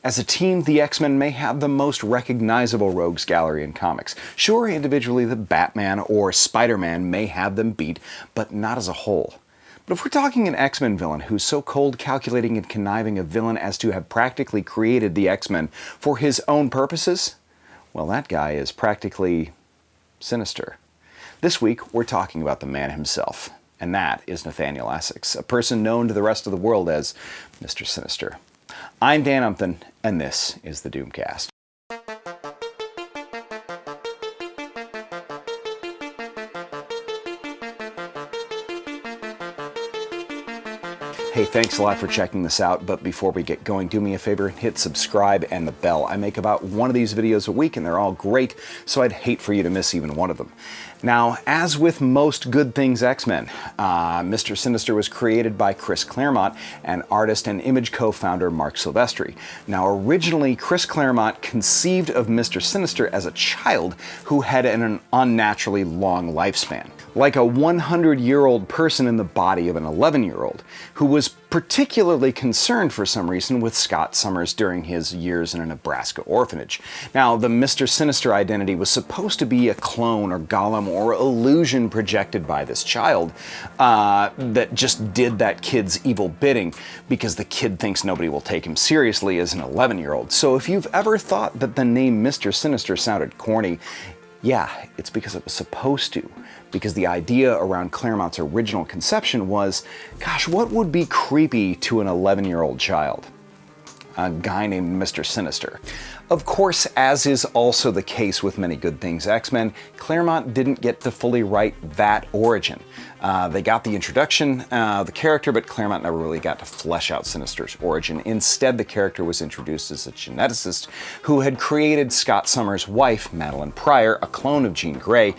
As a team, the X-Men may have the most recognizable rogues gallery in comics. Sure, individually the Batman or Spider-Man may have them beat, but not as a whole. But if we're talking an X-Men villain who's so cold, calculating, and conniving a villain as to have practically created the X-Men for his own purposes, well, that guy is practically sinister. This week, we're talking about the man himself, and that is Nathaniel Essex, a person known to the rest of the world as Mr. Sinister. I'm Dan Umpton, and this is the Doomcast. Hey, thanks a lot for checking this out, but before we get going, do me a favor and hit subscribe and the bell. I make about one of these videos a week, and they're all great, so I'd hate for you to miss even one of them. Now, as with most good things X-Men, Mr. Sinister was created by Chris Claremont and artist and Image co-founder Mark Silvestri. Now, originally, Chris Claremont conceived of Mr. Sinister as a child who had an unnaturally long lifespan, like a 100-year-old person in the body of an 11-year-old, who was particularly concerned for some reason with Scott Summers during his years in a Nebraska orphanage. Now, the Mr. Sinister identity was supposed to be a clone or golem or illusion projected by this child that just did that kid's evil bidding because the kid thinks nobody will take him seriously as an 11-year-old. So if you've ever thought that the name Mr. Sinister sounded corny, yeah, it's because it was supposed to. Because the idea around Claremont's original conception was, gosh, what would be creepy to an 11-year-old child? A guy named Mr. Sinister. Of course, as is also the case with many good things X-Men, Claremont didn't get to fully write that origin. They got the introduction, the character, but Claremont never really got to flesh out Sinister's origin. Instead, the character was introduced as a geneticist who had created Scott Summers' wife, Madeline Pryor, a clone of Jean Grey.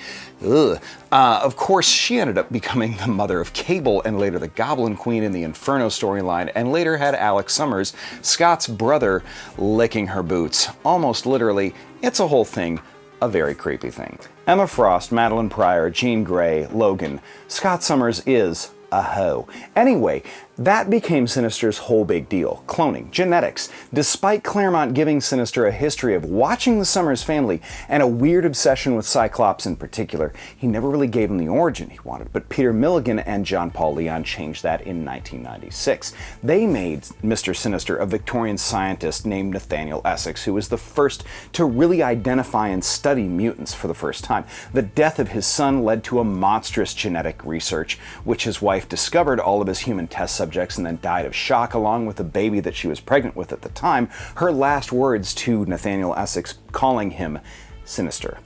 Of course, she ended up becoming the mother of Cable and later the Goblin Queen in the Inferno storyline, and later had Alex Summers, Scott's brother, licking her boots. Almost literally, it's a whole thing. A very creepy thing. Emma Frost, Madeline Pryor, Jean Grey, Logan. Scott Summers is a hoe. Anyway, that became Sinister's whole big deal. Cloning, genetics. Despite Claremont giving Sinister a history of watching the Summers family and a weird obsession with Cyclops in particular, he never really gave him the origin he wanted. But Peter Milligan and John Paul Leon changed that in 1996. They made Mr. Sinister a Victorian scientist named Nathaniel Essex, who was the first to really identify and study mutants for the first time. The death of his son led to a monstrous genetic research, which his wife discovered all of his human test subjects and then died of shock along with the baby that she was pregnant with at the time. Her last words to Nathaniel Essex, calling him Sinister.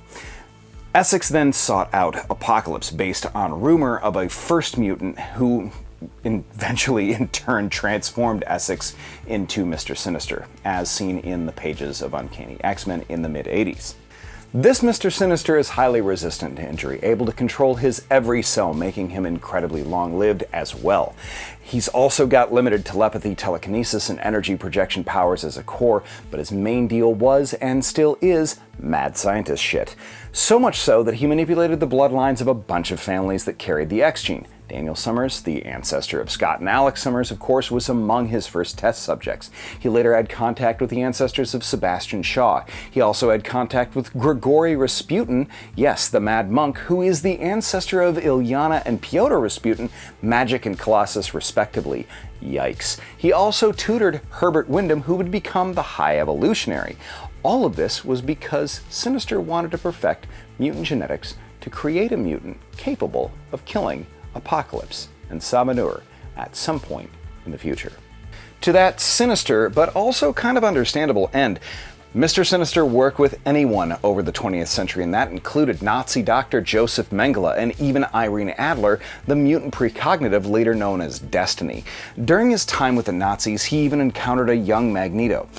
Essex then sought out Apocalypse based on rumor of a first mutant who eventually in turn transformed Essex into Mr. Sinister, as seen in the pages of Uncanny X-Men in the mid-80s. This Mr. Sinister is highly resistant to injury, able to control his every cell, making him incredibly long-lived as well. He's also got limited telepathy, telekinesis, and energy projection powers as a core, but his main deal was, and still is, mad scientist shit. So much so that he manipulated the bloodlines of a bunch of families that carried the X gene. Daniel Summers, the ancestor of Scott and Alex Summers, of course, was among his first test subjects. He later had contact with the ancestors of Sebastian Shaw. He also had contact with Grigory Rasputin, yes, the Mad Monk, who is the ancestor of Ilyana and Pyotr Rasputin, Magic and Colossus respectively. Yikes. He also tutored Herbert Wyndham, who would become the High Evolutionary. All of this was because Sinister wanted to perfect mutant genetics to create a mutant capable of killing Apocalypse and Sabanur at some point in the future. To that sinister, but also kind of understandable end, Mr. Sinister worked with anyone over the 20th century, and that included Nazi Dr. Joseph Mengele and even Irene Adler, the mutant precognitive later known as Destiny. During his time with the Nazis, he even encountered a young Magneto.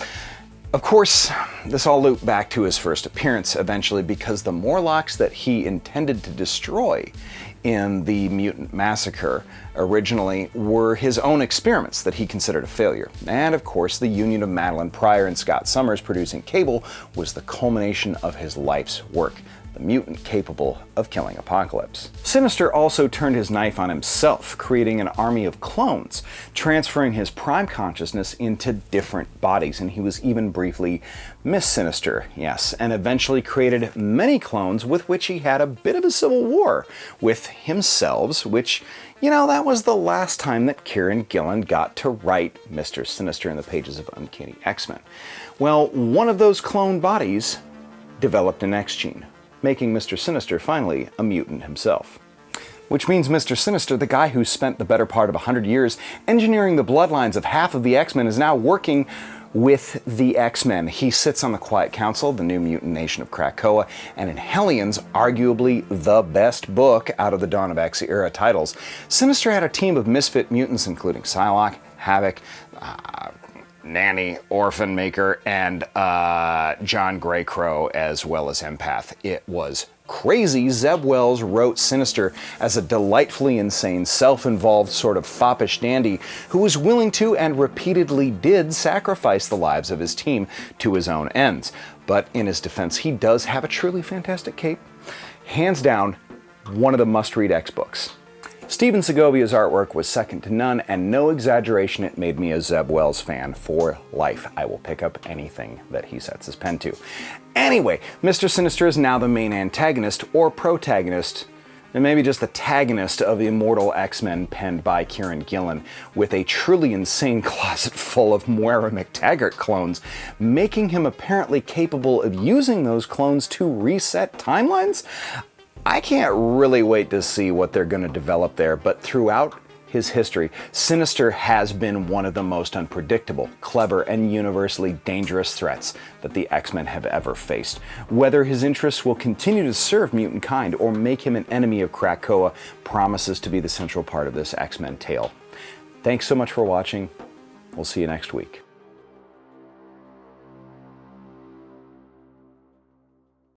Of course, this all looped back to his first appearance eventually, because the Morlocks that he intended to destroy in the mutant massacre originally were his own experiments that he considered a failure. And of course, the union of Madeline Pryor and Scott Summers producing Cable was the culmination of his life's work. the mutant capable of killing Apocalypse. Sinister also turned his knife on himself, creating an army of clones, transferring his prime consciousness into different bodies, and he was even briefly Miss Sinister, yes, and eventually created many clones with which he had a bit of a civil war with himself, which, you know, that was the last time that Kieran Gillen got to write Mr. Sinister in the pages of Uncanny X-Men. Well, one of those clone bodies developed an X gene, making Mr. Sinister finally a mutant himself. Which means Mr. Sinister, the guy who spent the better part of 100 years engineering the bloodlines of half of the X-Men, is now working with the X-Men. He sits on the Quiet Council, the new mutant nation of Krakoa, and in Hellions, arguably the best book out of the Dawn of X era titles, Sinister had a team of misfit mutants including Psylocke, Havoc, Nanny, Orphan Maker, and John Greycrow, as well as Empath. It was crazy. Zeb Wells wrote Sinister as a delightfully insane, self-involved sort of foppish dandy who was willing to and repeatedly did sacrifice the lives of his team to his own ends. But in his defense, he does have a truly fantastic cape. Hands down, one of the must-read X books. Steven Segovia's artwork was second to none, and no exaggeration, it made me a Zeb Wells fan for life. I will pick up anything that he sets his pen to. Anyway, Mr. Sinister is now the main antagonist, or protagonist, and maybe just the tagonist of Immortal X-Men penned by Kieran Gillen, with a truly insane closet full of Moira McTaggart clones, making him apparently capable of using those clones to reset timelines? I can't really wait to see what they're going to develop there, but throughout his history, Sinister has been one of the most unpredictable, clever, and universally dangerous threats that the X-Men have ever faced. Whether his interests will continue to serve mutant kind or make him an enemy of Krakoa promises to be the central part of this X-Men tale. Thanks so much for watching. We'll see you next week.